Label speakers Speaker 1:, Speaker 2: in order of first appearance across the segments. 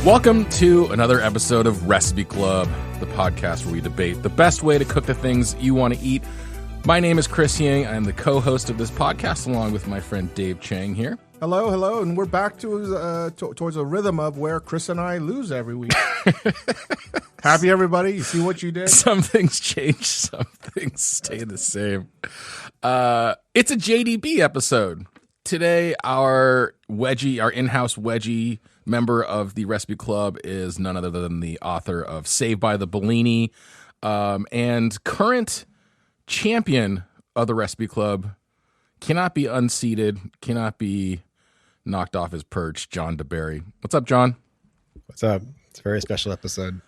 Speaker 1: Welcome to another episode of Recipe Club, the podcast where we debate the best way to cook the things you want to eat. My name is Chris Yang. I'm the co-host of this podcast along with my friend Dave Chang here.
Speaker 2: Hello, and we're back to towards a rhythm of where Chris and I lose every week. Happy, everybody? You see what you did?
Speaker 1: Some things change, some things stay the same. It's a JDB episode. Today, our in-house wedgie member of the Recipe Club is none other than the author of Saved by the Bellini and current champion of the Recipe Club, cannot be unseated, cannot be knocked off his perch, John deBary. What's up, John?
Speaker 3: What's up? It's a very special episode.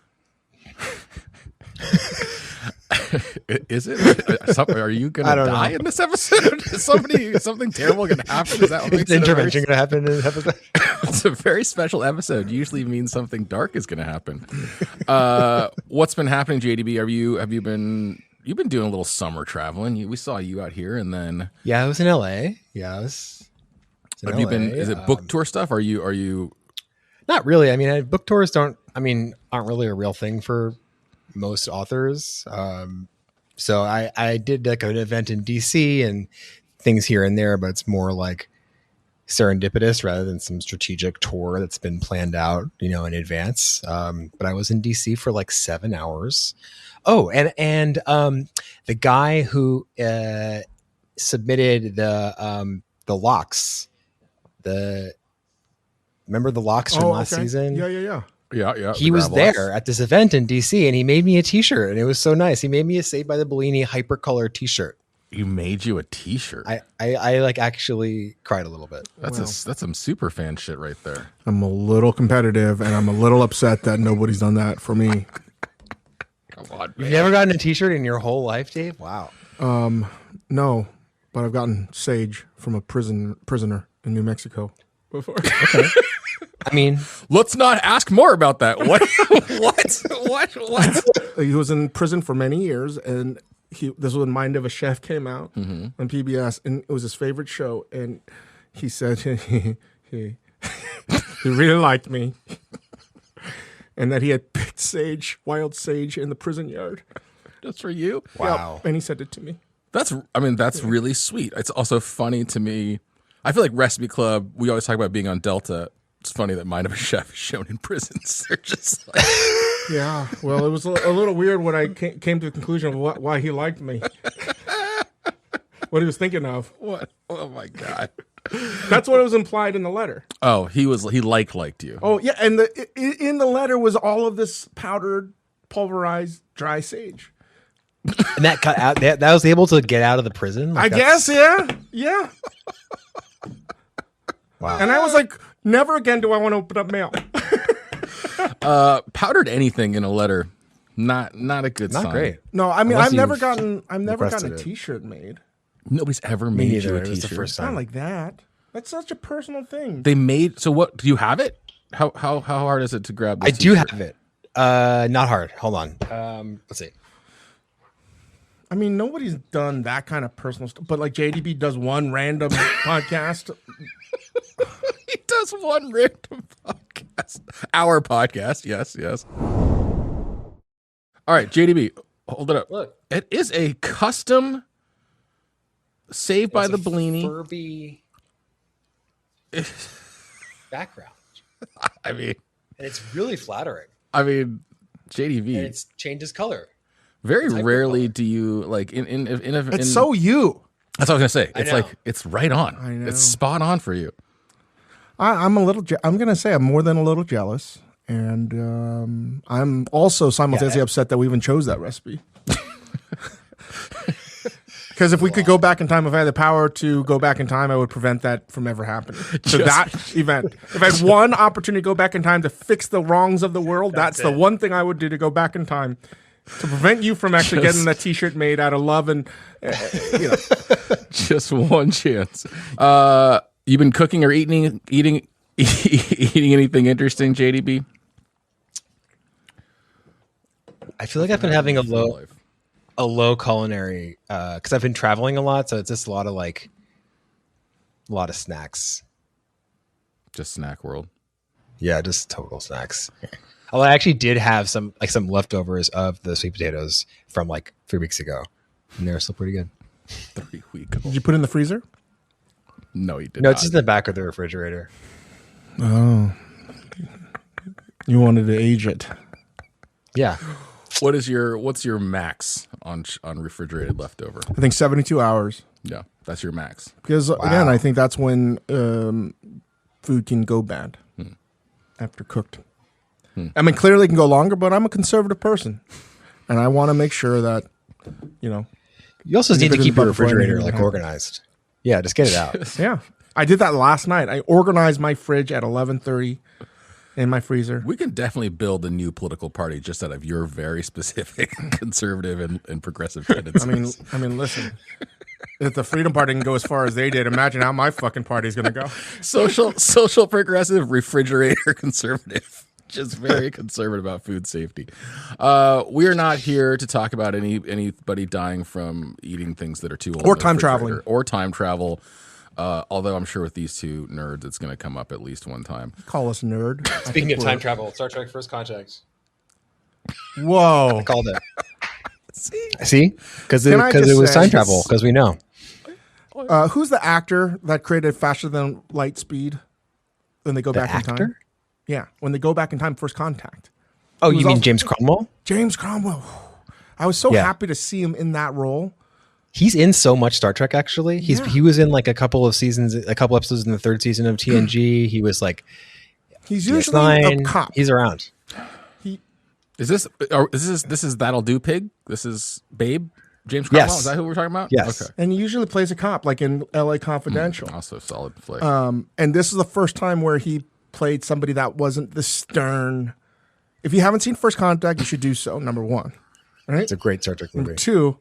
Speaker 1: Is it? Are you going to die in this episode? Is something terrible going to happen? Is that what makes
Speaker 3: intervention going to happen in the episode?
Speaker 1: It's a very special episode. Usually means something dark is going to happen. What's been happening, JDB? You've been doing a little summer traveling. We saw you out here, and then
Speaker 3: I was in LA. Yeah, I was.
Speaker 1: Have you been? Is it book tour stuff? Are you?
Speaker 3: Not really. I mean, book tours aren't really a real thing for most authors. So I did like an event in DC and things here and there, but it's more like serendipitous rather than some strategic tour that's been planned out, in advance. But I was in DC for like 7 hours. Oh, and the guy who submitted the locks, remember the locks from last season?
Speaker 2: Yeah.
Speaker 3: He was there at this event in DC, and he made me a T-shirt, and it was so nice. He made me a Saved by the Bellini hypercolor T-shirt.
Speaker 1: You made you a T-shirt.
Speaker 3: I like actually cried a little bit.
Speaker 1: That's some super fan shit right there.
Speaker 2: I'm a little competitive, and I'm a little upset that nobody's done that for me.
Speaker 1: Come on, man.
Speaker 3: You've never gotten a T-shirt in your whole life, Dave? Wow.
Speaker 2: No, but I've gotten sage from a prisoner in New Mexico before.
Speaker 3: Okay. I mean,
Speaker 1: let's not ask more about that. What? What?
Speaker 2: He was in prison for many years, and this was when Mind of a Chef came out on PBS, and it was his favorite show. And he said he really liked me, and that he had picked wild sage in the prison yard.
Speaker 1: Just for you?
Speaker 3: Wow.
Speaker 2: Yep. And he sent it to me.
Speaker 1: That's really sweet. It's also funny to me. I feel like Recipe Club, we always talk about being on Delta. It's funny that Mind of a Chef is shown in prisons. They're just like...
Speaker 2: Yeah, well, it was a little weird when I came to the conclusion of why he liked me. What he was thinking of.
Speaker 1: What? Oh, my God.
Speaker 2: That's what was implied in the letter.
Speaker 1: Oh, he liked you.
Speaker 2: Oh, yeah, and in the letter was all of this powdered, pulverized, dry sage.
Speaker 3: And that cut out. That was able to get out of the prison.
Speaker 2: Like I guess, yeah.
Speaker 3: Wow.
Speaker 2: And I was like, never again do I want to open up mail.
Speaker 1: Powdered anything in a letter, not a good sign.
Speaker 3: Not great.
Speaker 2: No, I mean,
Speaker 3: Unless
Speaker 2: I've never gotten a
Speaker 3: it.
Speaker 2: T-shirt made.
Speaker 1: Nobody's ever made you a
Speaker 3: It was the
Speaker 1: T-shirt.
Speaker 3: first
Speaker 2: It's not
Speaker 3: time.
Speaker 2: like that. That's such a personal thing.
Speaker 1: They made. So what? Do you have it? How hard is it to grab this
Speaker 3: I do
Speaker 1: T-shirt?
Speaker 3: have it. Not hard. Hold on. Let's see.
Speaker 2: I mean, nobody's done that kind of personal stuff. But like JDB does one random podcast.
Speaker 1: He does one random podcast. Our podcast. Yes. All right, JDB, hold it up.
Speaker 3: Look.
Speaker 1: It is a custom Saved by the Bellini.
Speaker 3: Furby background.
Speaker 1: I mean,
Speaker 3: And it's really flattering.
Speaker 1: JDB.
Speaker 3: And it changes color.
Speaker 1: Very rarely do you like in
Speaker 2: It's so you.
Speaker 1: That's what I was gonna say. It's
Speaker 3: know.
Speaker 1: like it's right on.
Speaker 2: I know.
Speaker 1: It's spot on for you.
Speaker 2: I'm a little. I'm gonna say I'm more than a little jealous, and I'm also simultaneously upset that we even chose that recipe. Because if we could go back in time, if I had the power to go back in time, I would prevent that from ever happening. So that event, if I had one opportunity to go back in time to fix the wrongs of the world, that's the one thing I would do to go back in time to prevent you from actually getting that T-shirt made out of love and
Speaker 1: Just one chance. You been cooking or eating anything interesting, JDB?
Speaker 3: I feel like I've been having a low culinary because I've been traveling a lot, so it's just a lot of snacks.
Speaker 1: Just snack world.
Speaker 3: Yeah, just total snacks. Although I actually did have some leftovers of the sweet potatoes from like 3 weeks ago, and they're still pretty good.
Speaker 1: 3 week.
Speaker 2: Did you put it in the freezer?
Speaker 1: No, you did
Speaker 3: No,
Speaker 1: not.
Speaker 3: it's just in the back of the refrigerator.
Speaker 2: Oh, you wanted to age it.
Speaker 3: Yeah.
Speaker 1: What's your max on refrigerated leftover?
Speaker 2: I think 72 hours.
Speaker 1: Yeah, that's your max.
Speaker 2: Because again, I think that's when food can go bad after cooked. I mean, clearly it can go longer, but I'm a conservative person, and I want to make sure that
Speaker 3: You also need to keep your refrigerator like organized. Yeah, just get it out.
Speaker 2: Yeah, I did that last night. I organized my fridge at 11:30 in my freezer.
Speaker 1: We can definitely build a new political party just out of your very specific conservative and progressive tendencies.
Speaker 2: I mean, listen. If the Freedom Party can go as far as they did, imagine how my fucking party's going to go.
Speaker 1: Social progressive, refrigerator conservative. Just very conservative about food safety. We are not here to talk about anybody dying from eating things that are too old.
Speaker 2: Or time traveling.
Speaker 1: Or time travel. Although I'm sure with these two nerds, it's going to come up at least one time.
Speaker 2: Call us nerd.
Speaker 3: Speaking of time travel, Star Trek First Contact.
Speaker 2: Whoa.
Speaker 3: I called it. See? Because
Speaker 2: Can I
Speaker 3: it
Speaker 2: just
Speaker 3: was
Speaker 2: say-
Speaker 3: time travel, because we know.
Speaker 2: Who's the actor that created Faster Than Light Speed when they go back in time?
Speaker 3: Actor?
Speaker 2: Yeah, when they go back in time, First Contact.
Speaker 3: Oh,
Speaker 2: He
Speaker 3: you
Speaker 2: was
Speaker 3: mean
Speaker 2: also-
Speaker 3: James Cromwell?
Speaker 2: James Cromwell. I was so
Speaker 3: Yeah.
Speaker 2: happy to see him in that role.
Speaker 3: He's in so much Star Trek, actually.
Speaker 2: Yeah.
Speaker 3: He was in like a couple episodes in the third season of TNG. He was like
Speaker 2: He's usually
Speaker 3: DS9.
Speaker 2: a cop.
Speaker 3: He's around.
Speaker 1: Is this That'll Do Pig? This is Babe? James Cromwell?
Speaker 3: Yes.
Speaker 1: Is that who we're talking about?
Speaker 3: Yes.
Speaker 1: Okay.
Speaker 2: And he usually plays a cop, like in L.A. Confidential.
Speaker 1: Also solid flick.
Speaker 2: And this is the first time where he played somebody that wasn't the stern. If you haven't seen First Contact, you should do so, number one. Right?
Speaker 3: It's a great Star Trek movie.
Speaker 2: Two,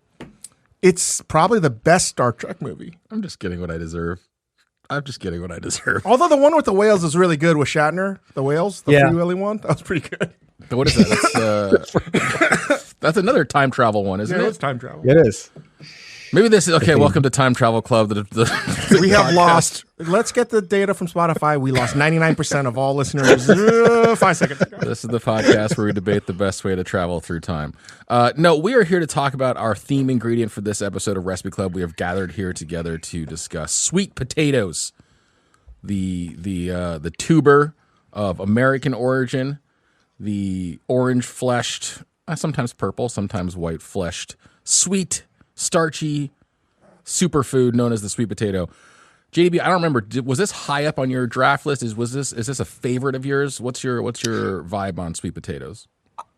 Speaker 2: it's probably the best Star Trek movie.
Speaker 1: I'm just getting what I deserve.
Speaker 2: Although the one with the whales is really good with Shatner. The whales, the
Speaker 3: Yeah.
Speaker 2: Free Willy one, that was pretty good.
Speaker 1: What is that? That's another time travel one, isn't
Speaker 2: Yeah,
Speaker 1: it?
Speaker 2: it's time travel.
Speaker 3: It is.
Speaker 1: Maybe this is okay. Welcome to Time Travel Club.
Speaker 2: We have lost. Let's get the data from Spotify. We lost 99% of all listeners 5 seconds ago.
Speaker 1: This is the podcast where we debate the best way to travel through time. No, we are here to talk about our theme ingredient for this episode of Recipe Club. We have gathered here together to discuss sweet potatoes, the tuber of American origin, the orange-fleshed, sometimes purple, sometimes white-fleshed, sweet, starchy superfood known as the sweet potato. JB, I don't remember. Was this high up on your draft list? Is this a favorite of yours? What's your vibe on sweet potatoes?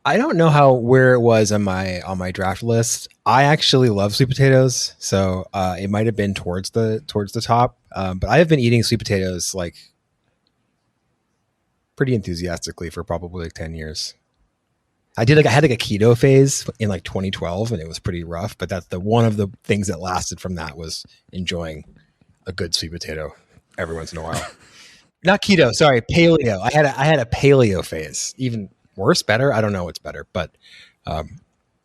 Speaker 3: I don't know where it was on my draft list. I actually love sweet potatoes, so it might have been towards the top. But I have been eating sweet potatoes like pretty enthusiastically for probably like 10 years. I had like a keto phase in like 2012, and it was pretty rough. But that's one of the things that lasted from that was enjoying a good sweet potato every once in a while. Not keto, sorry, paleo. I had a paleo phase. Even worse, better. I don't know what's better, but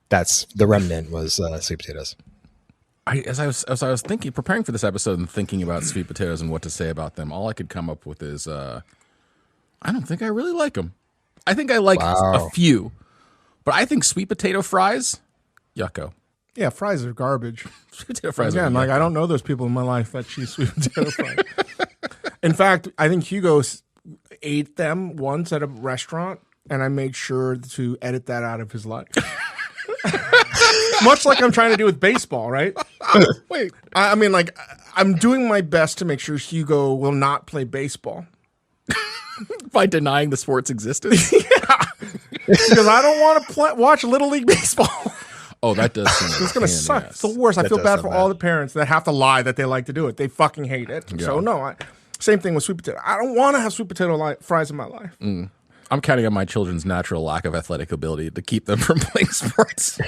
Speaker 3: that's the remnant was sweet potatoes.
Speaker 1: As I was thinking, preparing for this episode and thinking about sweet potatoes and what to say about them, all I could come up with is I don't think I really like them. I think I like a few, but I think sweet potato fries, yucko.
Speaker 2: Yeah, fries are garbage.
Speaker 1: Sweet potato fries.
Speaker 2: Again,
Speaker 1: are
Speaker 2: like I don't know those people in my life that choose sweet potato fries. In fact, I think Hugo ate them once at a restaurant, and I made sure to edit that out of his life. Much like I'm trying to do with baseball, right?
Speaker 1: Wait,
Speaker 2: I mean, like I'm doing my best to make sure Hugo will not play baseball.
Speaker 1: by denying the sport's existence?
Speaker 2: Because I don't want to watch Little League baseball.
Speaker 1: Oh, that does seem
Speaker 2: It's going to suck.
Speaker 1: Yes.
Speaker 2: It's the worst. I
Speaker 3: That
Speaker 2: feel
Speaker 3: does
Speaker 2: bad
Speaker 3: sound
Speaker 2: for
Speaker 3: bad.
Speaker 2: all the parents that have to lie that they like to do it. They fucking hate it.
Speaker 1: Yeah.
Speaker 2: So, no. Same thing with sweet potato. I don't want to have sweet potato fries in my life.
Speaker 1: I'm counting on my children's natural lack of athletic ability to keep them from playing sports.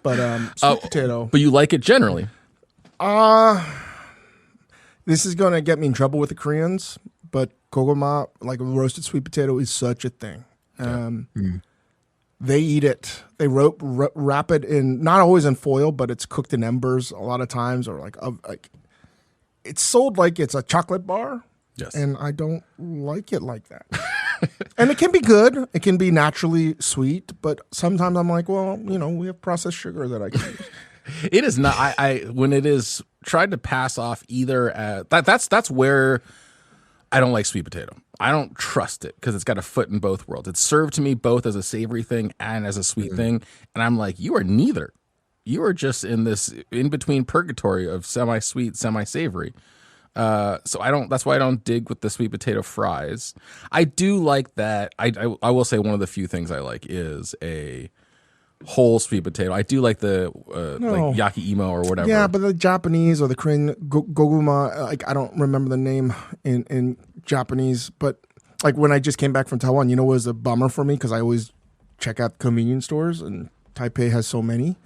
Speaker 2: But sweet potato.
Speaker 1: But you like it generally.
Speaker 2: This is going to get me in trouble with the Koreans, but kogoma, like a roasted sweet potato, is such a thing. They eat it. They wrap it in, not always in foil, but it's cooked in embers a lot of times, or like it's sold like it's a chocolate bar,
Speaker 1: Yes.
Speaker 2: And I don't like it like that. And it can be good. It can be naturally sweet, but sometimes I'm like, well, we have processed sugar that I can use.
Speaker 1: It is not. I when it is tried to pass off either that's where I don't like sweet potato. I don't trust it because it's got a foot in both worlds. It's served to me both as a savory thing and as a sweet thing, and I'm like, you are neither. You are just in this in between purgatory of semi-sweet, semi-savory. So I don't. That's why I don't dig with the sweet potato fries. I do like that. I will say one of the few things I like is a whole sweet potato. I do like the like yaki imo or whatever.
Speaker 2: Yeah, but the Japanese or the Korean goguma, like I don't remember the name in Japanese, but like when I just came back from Taiwan, it was a bummer for me because I always check out convenience stores and Taipei has so many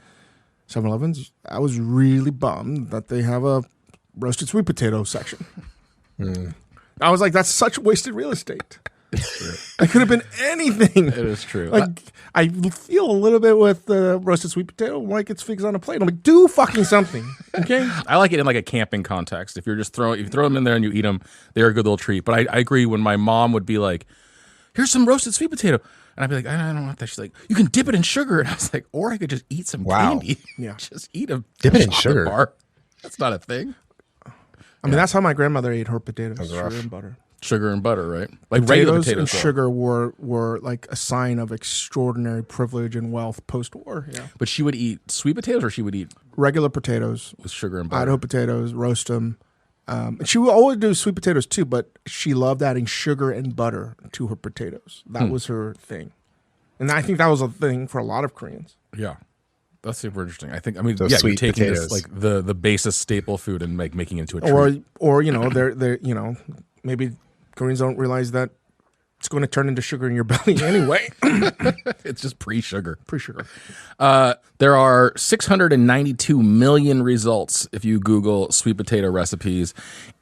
Speaker 2: 7-Elevens. I was really bummed that they have a roasted sweet potato section. I was like, that's such wasted real estate. It could have been anything.
Speaker 1: It is true.
Speaker 2: Like I feel a little bit with the roasted sweet potato, like it's figs on a plate. I'm like, do fucking something, okay?
Speaker 1: I like it in like a camping context. If you throw them in there and you eat them, they're a good little treat. But I agree when my mom would be like, "Here's some roasted sweet potato," and I'd be like, "I don't want that." She's like, "You can dip it in sugar," and I was like, "Or I could just eat some candy."
Speaker 2: Yeah,
Speaker 1: just eat a
Speaker 3: dip it in sugar
Speaker 1: bar. That's not a thing.
Speaker 2: I mean, that's how my grandmother ate her potatoes, sugar and butter.
Speaker 1: Sugar and butter, right? Like regular potatoes
Speaker 2: and sugar were like a sign of extraordinary privilege and wealth post-war. Yeah,
Speaker 1: but she would eat sweet potatoes, or she would eat
Speaker 2: regular potatoes
Speaker 1: with sugar and butter.
Speaker 2: Idaho potatoes, roast them. And she would always do sweet potatoes too, but she loved adding sugar and butter to her potatoes. That was her thing, and I think that was a thing for a lot of Koreans.
Speaker 1: Yeah. That's super interesting. I mean,
Speaker 3: those
Speaker 1: you're
Speaker 3: sweet
Speaker 1: taking
Speaker 3: potatoes.
Speaker 1: this like the basis staple food and making it into a treat.
Speaker 2: Or they're maybe Koreans don't realize that it's going to turn into sugar in your belly anyway.
Speaker 1: It's just pre-sugar.
Speaker 2: Pre-sugar.
Speaker 1: There are 692 million results if you Google sweet potato recipes,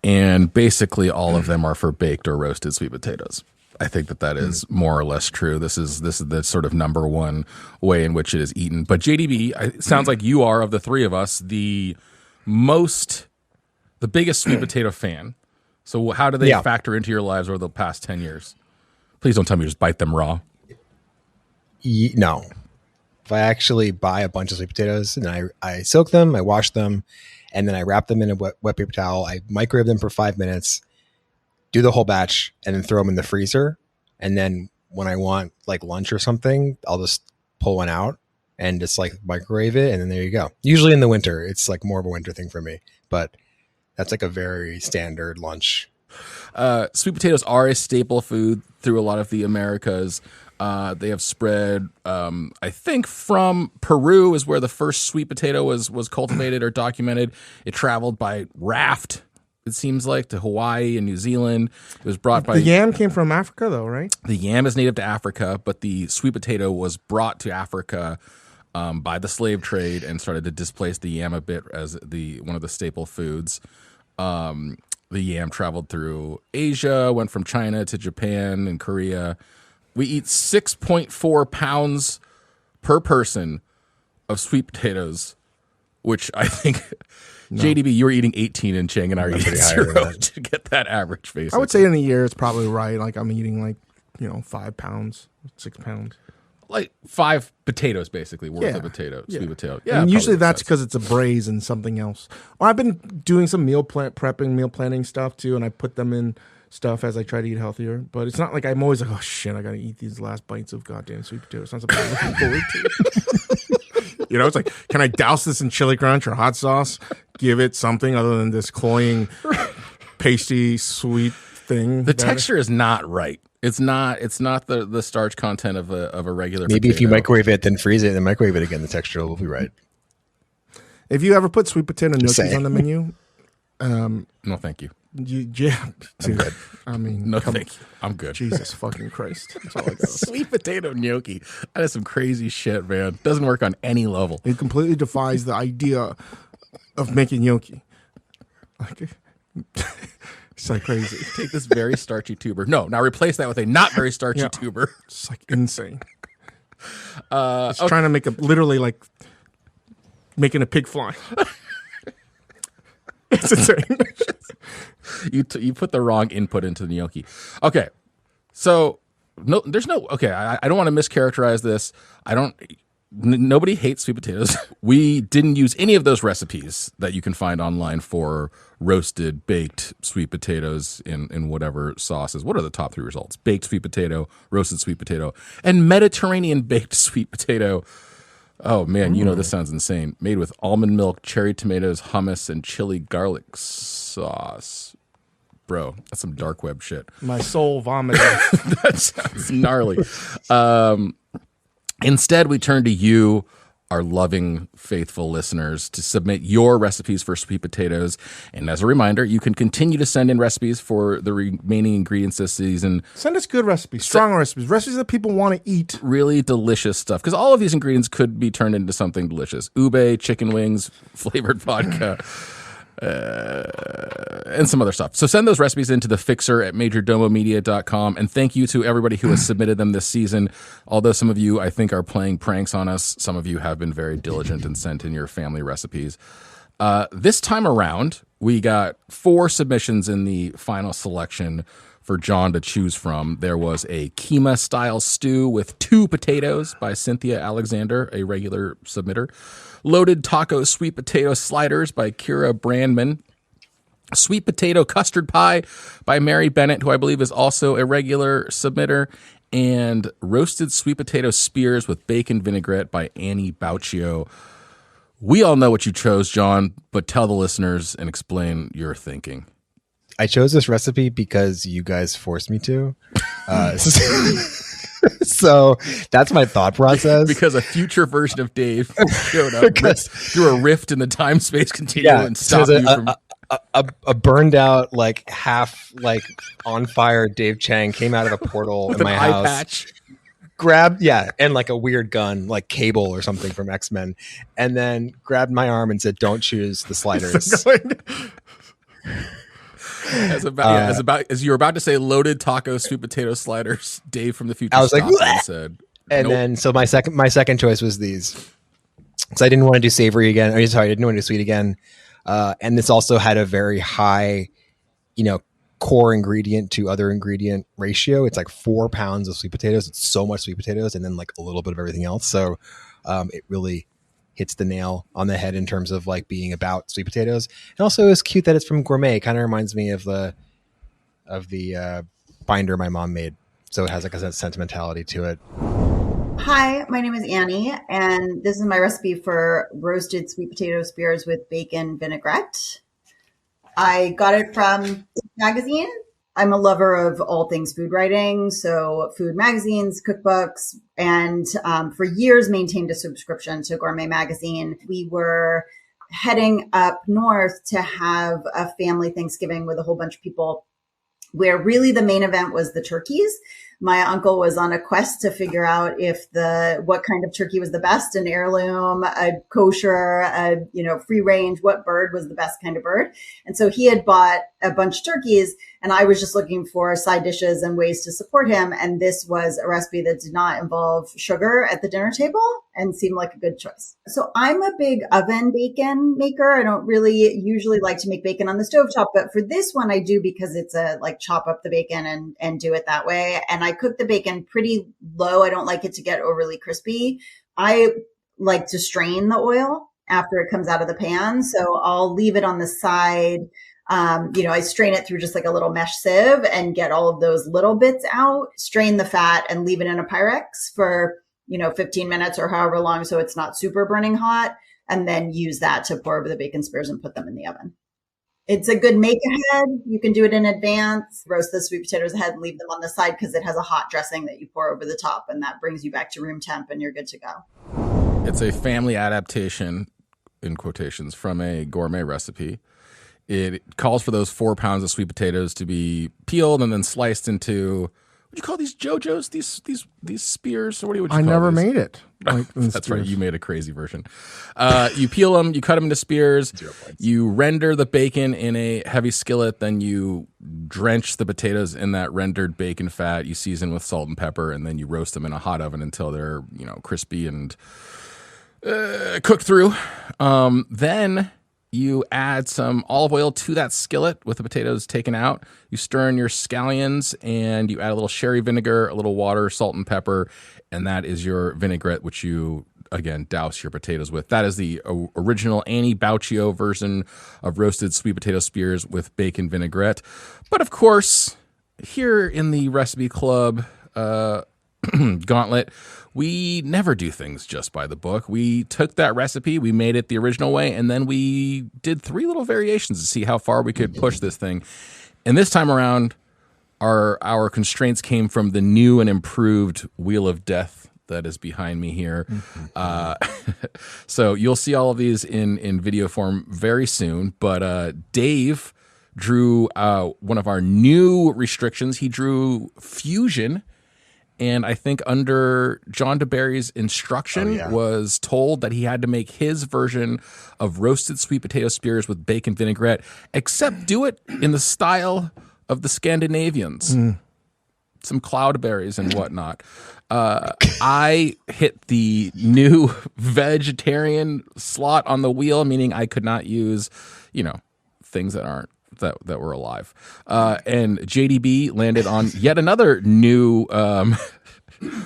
Speaker 1: and basically all of them are for baked or roasted sweet potatoes. I think that is more or less true. This is the sort of number one way in which it is eaten. But JDB, it sounds like you are, of the three of us, the biggest sweet potato fan. So how do they factor into your lives over the past 10 years? Please don't tell me you just bite them raw.
Speaker 3: No. If I actually buy a bunch of sweet potatoes and I soak them, I wash them, and then I wrap them in a wet paper towel, I microwave them for 5 minutes, do the whole batch, and then throw them in the freezer. And then when I want like lunch or something, I'll just pull one out and just like microwave it. And then there you go. Usually in the winter, it's like more of a winter thing for me, but that's like a very standard lunch.
Speaker 1: Sweet potatoes are a staple food through a lot of the Americas. They have spread, I think from Peru is where the first sweet potato was cultivated or documented. It traveled by raft, it seems like, to Hawaii and New Zealand. It was brought by...
Speaker 2: The yam came from Africa, though, right?
Speaker 1: The yam is native to Africa, but the sweet potato was brought to Africa by the slave trade and started to displace the yam a bit as one of the staple foods. The yam traveled through Asia, went from China to Japan and Korea. We eat 6.4 pounds per person of sweet potatoes, which I think... No. JDB, you were eating 18 and Chang and I are eating 0 to get that average, basically.
Speaker 2: I would say in a year it's probably right. Like I'm eating like, 5 pounds, 6 pounds.
Speaker 1: Like 5 potatoes, basically, worth of potato, sweet potato.
Speaker 2: Yeah, and usually that's because it's a braise and something else. Well, I've been doing some meal planning stuff too, and I put them in stuff as I try to eat healthier. But it's not like I'm always like, oh shit, I got to eat these last bites of goddamn sweet potatoes. It's not something I'm looking forward to. It's like, can I douse this in chili crunch or hot sauce? Give it something other than this cloying, pasty, sweet thing.
Speaker 1: The texture is not right. It's not the starch content of a regular
Speaker 3: Maybe
Speaker 1: potato.
Speaker 3: If you microwave it, then freeze it, and then microwave it again, the texture will be right.
Speaker 2: If you ever put sweet potato gnocchis on the menu,
Speaker 1: no, thank you.
Speaker 2: Dude, I mean,
Speaker 1: no, thank you. I'm good.
Speaker 2: Jesus fucking Christ. That's all I got.
Speaker 1: Sweet potato gnocchi. That is some crazy shit, man. Doesn't work on any level.
Speaker 2: It completely defies the idea of making gnocchi. Like, it's like crazy.
Speaker 1: Take this very starchy tuber. No, now replace that with a not very starchy tuber.
Speaker 2: It's like insane. It's trying to make literally like making a pig fly. It's insane.
Speaker 1: You put the wrong input into the gnocchi. Okay, so there's no. Okay, I don't want to mischaracterize this. Nobody hates sweet potatoes. We didn't use any of those recipes that you can find online for roasted, baked sweet potatoes in whatever sauces. What are the top 3 results? Baked sweet potato, roasted sweet potato, and Mediterranean baked sweet potato. Oh man, this sounds insane. Made with almond milk, cherry tomatoes, hummus, and chili garlic sauce. Bro, that's some dark web shit.
Speaker 2: My soul vomited.
Speaker 1: That sounds gnarly. Instead, we turn to you, our loving, faithful listeners, to submit your recipes for sweet potatoes. And as a reminder, you can continue to send in recipes for the remaining ingredients this season.
Speaker 2: Send us good recipes, strong recipes that people want to eat.
Speaker 1: Really delicious stuff. Because all of these ingredients could be turned into something delicious. Ube, chicken wings, flavored vodka. And some other stuff. So send those recipes into the fixer at majordomomedia.com. And thank you to everybody who has submitted them this season. Although some of you, I think, are playing pranks on us, some of you have been very diligent and sent in your family recipes. This time around, we got 4 submissions in the final selection for John to choose from. There was a keema-style stew with 2 potatoes by Cynthia Alexander, a regular submitter. Loaded taco sweet potato sliders by Kira Brandman. Sweet potato custard pie by Mary Bennett, who I believe is also a regular submitter. And roasted sweet potato spears with bacon vinaigrette by Annie Bauccio. We all know what you chose, John, but tell the listeners and explain your thinking.
Speaker 3: I chose this recipe because you guys forced me to. So that's my thought process.
Speaker 1: Because a future version of Dave showed up through a rift in the time-space continuum and stopped you from...
Speaker 3: A burned out, like half like on fire Dave Chang came out of a portal in my house.
Speaker 1: Patch.
Speaker 3: Grabbed, and like a weird gun, like Cable or something from X-Men, and then grabbed my arm and said, "Don't choose the sliders."
Speaker 1: As you were about to say loaded taco sweet potato sliders, Dave from the future
Speaker 3: I was like,
Speaker 1: and said,
Speaker 3: and
Speaker 1: nope.
Speaker 3: Then so my second choice was these. So I didn't want to do savory again. I didn't want to do sweet again. And this also had a very high, core ingredient to other ingredient ratio. It's like 4 pounds of sweet potatoes. It's so much sweet potatoes, and then like a little bit of everything else. So it really hits the nail on the head in terms of like being about sweet potatoes. And also it's cute that it's from Gourmet. It kind of reminds me of the binder my mom made. So it has like a sentimentality to it.
Speaker 4: Hi, my name is Annie, and this is my recipe for roasted sweet potato spears with bacon vinaigrette. I got it from Gourmet Magazine. I'm a lover of all things food writing, so food magazines, cookbooks, and for years maintained a subscription to Gourmet Magazine. We were heading up north to have a family Thanksgiving with a whole bunch of people, where really the main event was the turkeys. My uncle was on a quest to figure out what kind of turkey was the best, an heirloom, a kosher, free range, what bird was the best kind of bird. And so he had bought a bunch of turkeys, and I was just looking for side dishes and ways to support him. And this was a recipe that did not involve sugar at the dinner table and seemed like a good choice. So I'm a big oven bacon maker. I don't really usually like to make bacon on the stovetop, but for this one I do, because it's chop up the bacon and do it that way. And I cook the bacon pretty low. I don't like it to get overly crispy. I like to strain the oil after it comes out of the pan. So I'll leave it on the side. I strain it through just like a little mesh sieve and get all of those little bits out, strain the fat and leave it in a Pyrex for, 15 minutes or however long, so it's not super burning hot, and then use that to pour over the bacon spears and put them in the oven. It's a good make ahead. You can do it in advance, roast the sweet potatoes ahead and leave them on the side because it has a hot dressing that you pour over the top, and that brings you back to room temp and you're good to go.
Speaker 1: It's a family adaptation, in quotations, from a gourmet recipe. It calls for those 4 pounds of sweet potatoes to be peeled and then sliced into, what do you call these JoJo's? These spears? Or what do you call these?
Speaker 2: I never made it.
Speaker 1: That's right. You made a crazy version. You peel them, you cut them into spears, you render the bacon in a heavy skillet, then you drench the potatoes in that rendered bacon fat, you season with salt and pepper, and then you roast them in a hot oven until they're, crispy and cooked through. Then You add some olive oil to that skillet with the potatoes taken out. You stir in your scallions, and you add a little sherry vinegar, a little water, salt, and pepper, and that is your vinaigrette, which you, again, douse your potatoes with. That is the original Annie Bauccio version of roasted sweet potato spears with bacon vinaigrette. But, of course, here in the Recipe Club gauntlet, we never do things just by the book. We took that recipe, we made it the original way, and then we did 3 little variations to see how far we could push this thing. And this time around, our constraints came from the new and improved Wheel of Death that is behind me here. So you'll see all of these in video form very soon. But Dave drew one of our new restrictions. He drew fusion. And I think under John deBary's instruction was told that he had to make his version of roasted sweet potato spears with bacon vinaigrette, except do it in the style of the Scandinavians. Some cloudberries and whatnot. I hit the new vegetarian slot on the wheel, meaning I could not use, things that aren't that were alive. And JDB landed on yet another new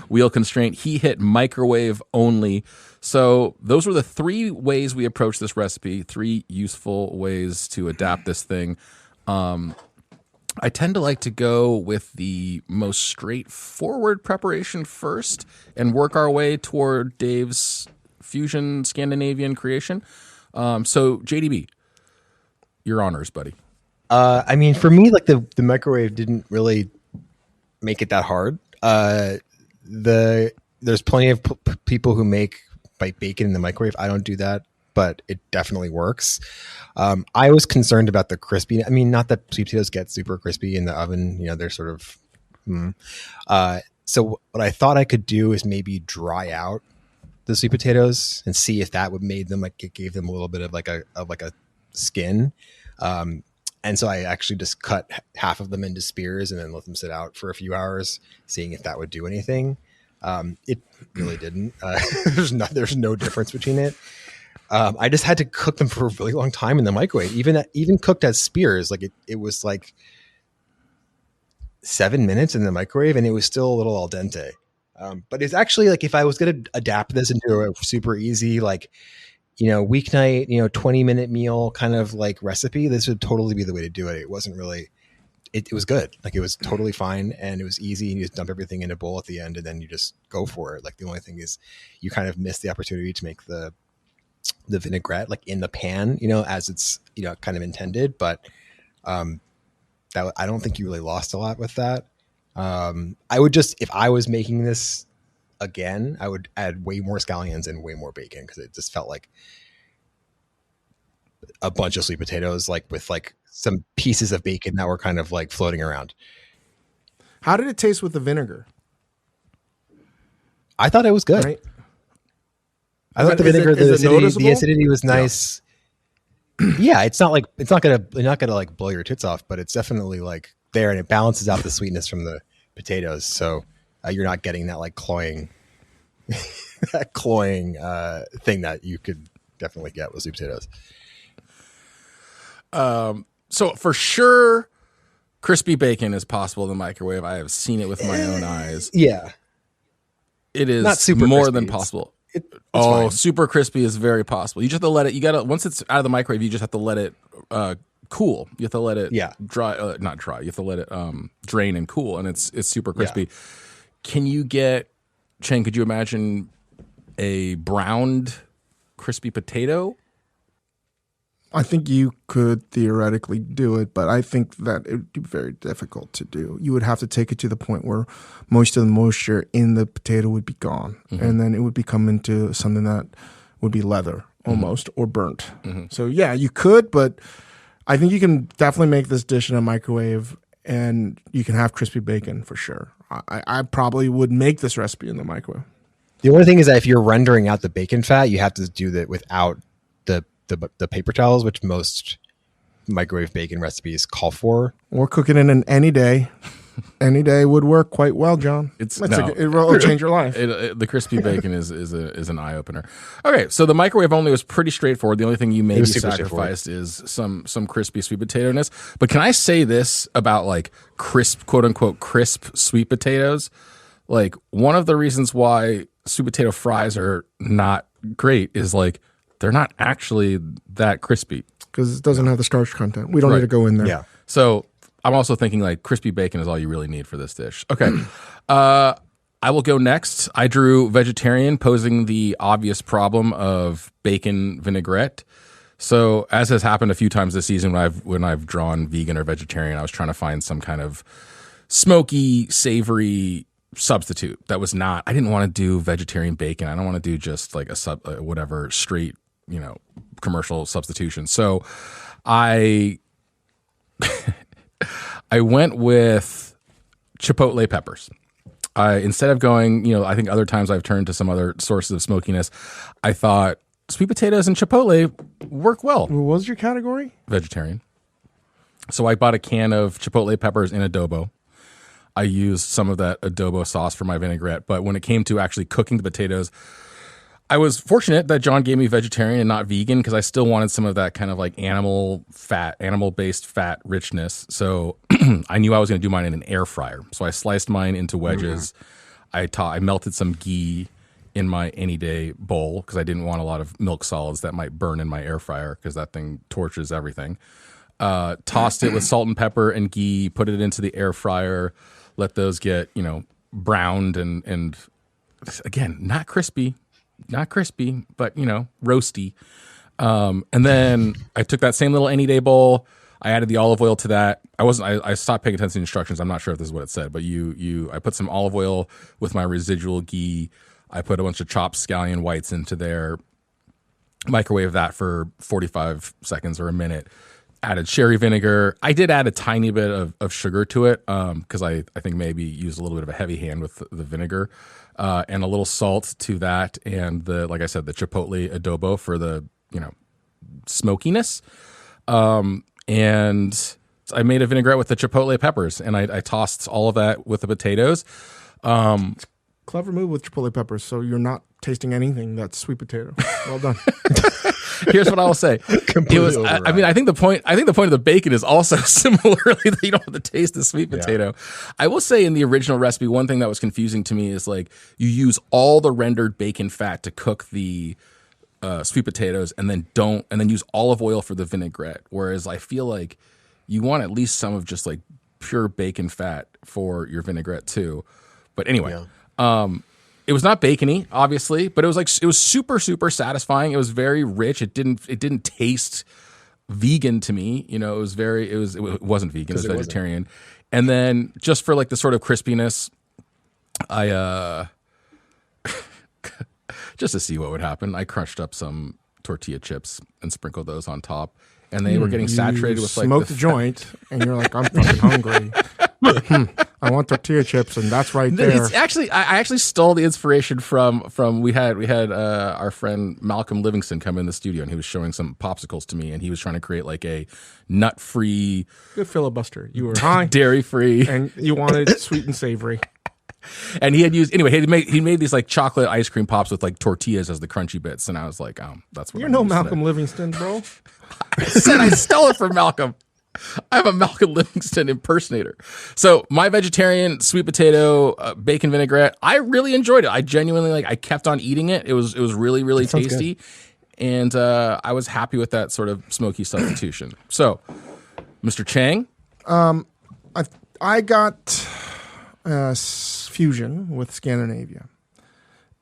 Speaker 1: wheel constraint. He hit microwave only. So those were the 3 ways we approached this recipe, 3 useful ways to adapt this thing. I tend to like to go with the most straightforward preparation first and work our way toward Dave's fusion Scandinavian creation. So JDB, your honors, buddy.
Speaker 3: I mean, for me, like the microwave didn't really make it that hard. There's plenty of people who make bacon in the microwave. I don't do that, but it definitely works. I was concerned about the crispy. I mean, not that sweet potatoes get super crispy in the oven. They're sort of. So what I thought I could do is maybe dry out the sweet potatoes and see if that would made them it gave them a little bit of like a skin. And so I actually just cut half of them into spears and then let them sit out for a few hours, seeing if that would do anything. It really didn't. There's no difference between it. I just had to cook them for a really long time in the microwave. Even cooked as spears, like it was like 7 minutes in the microwave, and it was still a little al dente. But it's actually like if I was going to adapt this into a super easy weeknight, 20-minute meal kind of like recipe, this would totally be the way to do it. It wasn't really, it was good. Like it was totally fine and it was easy, and you just dump everything in a bowl at the end and then you just go for it. Like the only thing is you kind of miss the opportunity to make the vinaigrette like in the pan, as it's, kind of intended. But that I don't think you really lost a lot with that. I would just, if I was making this again, I would add way more scallions and way more bacon, because it just felt like a bunch of sweet potatoes, like with like some pieces of bacon that were kind of like floating around.
Speaker 2: How did it taste with the vinegar?
Speaker 3: I thought it was good. Right? I thought the vinegar, the acidity was nice. Yeah, you're not gonna like blow your tits off, but it's definitely like there, and it balances out the sweetness from the potatoes. So you're not getting that like cloying thing that you could definitely get with sweet potatoes.
Speaker 1: So for sure, crispy bacon is possible in the microwave. I have seen it with my own eyes.
Speaker 3: Yeah,
Speaker 1: it is
Speaker 3: not super
Speaker 1: more
Speaker 3: crispy.
Speaker 1: than possible.
Speaker 3: It's fine.
Speaker 1: Super crispy is very possible. You just have to let it. Once it's out of the microwave, you just have to let it cool. You have to let it dry, not dry. You have to let it drain and cool, and it's super crispy. Yeah. Can you get, Chen? Could you imagine a browned crispy potato?
Speaker 2: I think you could theoretically do it, but I think that it would be very difficult to do. You would have to take it to the point where most of the moisture in the potato would be gone, and then it would become into something that would be leather almost, or burnt. So yeah, you could, but I think you can definitely make this dish in a microwave, and you can have crispy bacon for sure. I probably would make this recipe in the microwave.
Speaker 3: The only thing is that if you're rendering out the bacon fat, you have to do that without the paper towels, which most microwave bacon recipes call for.
Speaker 2: Or cook it in any day. Any day would work quite well, John. It'll change your life.
Speaker 1: The crispy bacon is an eye opener. Okay, so the microwave only was pretty straightforward. The only thing you maybe sacrificed is some crispy sweet potato-ness. But can I say this about like crisp, quote unquote, crisp sweet potatoes? Like one of the reasons why sweet potato fries are not great is like they're not actually that crispy
Speaker 2: because it doesn't have the starch content. We don't need to go in there.
Speaker 3: Yeah.
Speaker 1: So I'm also thinking like crispy bacon is all you really need for this dish. Okay. I will go next. I drew vegetarian, posing the obvious problem of bacon vinaigrette. So as has happened a few times this season when I've drawn vegan or vegetarian, I was trying to find some kind of smoky, savory substitute that was not. I didn't want to do vegetarian bacon. I don't want to do just like whatever straight, commercial substitution. So I went with chipotle peppers. Instead of going, I think other times I've turned to some other sources of smokiness. I thought sweet potatoes and chipotle work well.
Speaker 2: What was your category?
Speaker 1: Vegetarian. So I bought a can of chipotle peppers in adobo. I used some of that adobo sauce for my vinaigrette. But when it came to actually cooking the potatoes, I was fortunate that John gave me vegetarian and not vegan because I still wanted some of that kind of like animal-based fat richness. So I knew I was going to do mine in an air fryer. So I sliced mine into wedges. I melted some ghee in my any day bowl because I didn't want a lot of milk solids that might burn in my air fryer because that thing torches everything. Tossed it with salt and pepper and ghee, put it into the air fryer, let those get, browned and again, not crispy, but roasty. And then I took that same little any day bowl. I added the olive oil to that. I stopped paying attention to the instructions. I'm not sure if this is what it said, but I put some olive oil with my residual ghee. I put a bunch of chopped scallion whites into there, microwave that for 45 seconds or a minute. Added sherry vinegar. I did add a tiny bit of sugar to it because I think maybe used a little bit of a heavy hand with the vinegar and a little salt to that. And like I said, the chipotle adobo for the, smokiness. And I made a vinaigrette with the chipotle peppers and I tossed all of that with the potatoes.
Speaker 2: Clever move with chipotle peppers. So you're not tasting anything that's sweet potato. Well done.
Speaker 1: Here's what I will say. I think the point of the bacon is also similarly that you don't have to taste the sweet potato. Yeah. I will say in the original recipe, one thing that was confusing to me is like you use all the rendered bacon fat to cook the sweet potatoes and then use olive oil for the vinaigrette. Whereas I feel like you want at least some of just like pure bacon fat for your vinaigrette too. But anyway, it was not bacony, obviously, but it was super, super satisfying. It was very rich. It didn't taste vegan to me. It wasn't vegan. It was vegetarian. And then just for like the sort of crispiness, I just to see what would happen, I crunched up some tortilla chips and sprinkled those on top. And they were getting saturated with like
Speaker 2: smoked the joint, and you're like, I'm fucking hungry. I want tortilla chips, and that's right there.
Speaker 1: I actually stole the inspiration from we had our friend Malcolm Livingston come in the studio, and he was showing some popsicles to me, and he was trying to create like a nut-free,
Speaker 2: good filibuster. You were high,
Speaker 1: dairy-free,
Speaker 2: and you wanted sweet and savory.
Speaker 1: And he made these like chocolate ice cream pops with like tortillas as the crunchy bits, and I was like, that's what
Speaker 2: you're no Malcolm Livingston, bro.
Speaker 1: I said I stole it from Malcolm. I'm a Malcolm Livingston impersonator. So my vegetarian sweet potato bacon vinaigrette, I really enjoyed it. I genuinely I kept on eating it. It was really, really tasty. Good. And I was happy with that sort of smoky substitution. So, Mr. Chang?
Speaker 2: I got fusion with Scandinavian.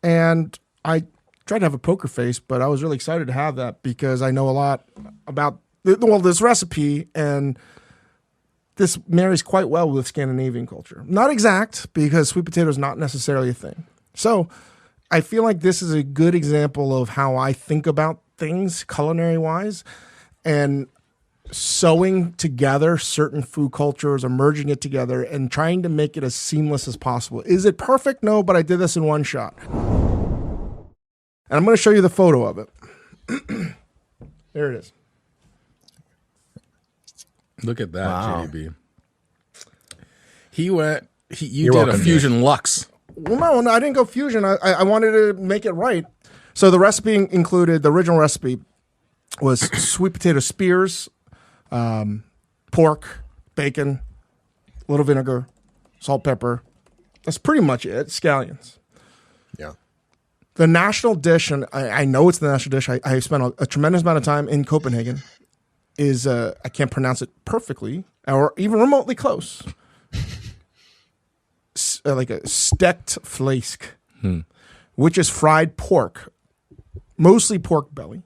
Speaker 2: And I tried to have a poker face, but I was really excited to have that because I know a lot about this recipe, and this marries quite well with Scandinavian culture. Not exact, because sweet potato is not necessarily a thing. So I feel like this is a good example of how I think about things culinary-wise, and sewing together certain food cultures or merging it together and trying to make it as seamless as possible. Is it perfect? No, but I did this in one shot. And I'm going to show you the photo of it. There it is.
Speaker 1: Look at that, wow. JB. You
Speaker 3: You're
Speaker 1: did a
Speaker 3: welcome,
Speaker 1: fusion Lux.
Speaker 2: Well, no, I didn't go fusion. I wanted to make it right. So the recipe included, the original recipe was sweet potato spears, pork, bacon, a little vinegar, salt, pepper. That's pretty much it. Scallions.
Speaker 3: Yeah.
Speaker 2: The national dish, and I know it's the national dish. I spent a tremendous amount of time in Copenhagen. Is I can't pronounce it perfectly or even remotely close. Like a stekt flæsk, which is fried pork, mostly pork belly,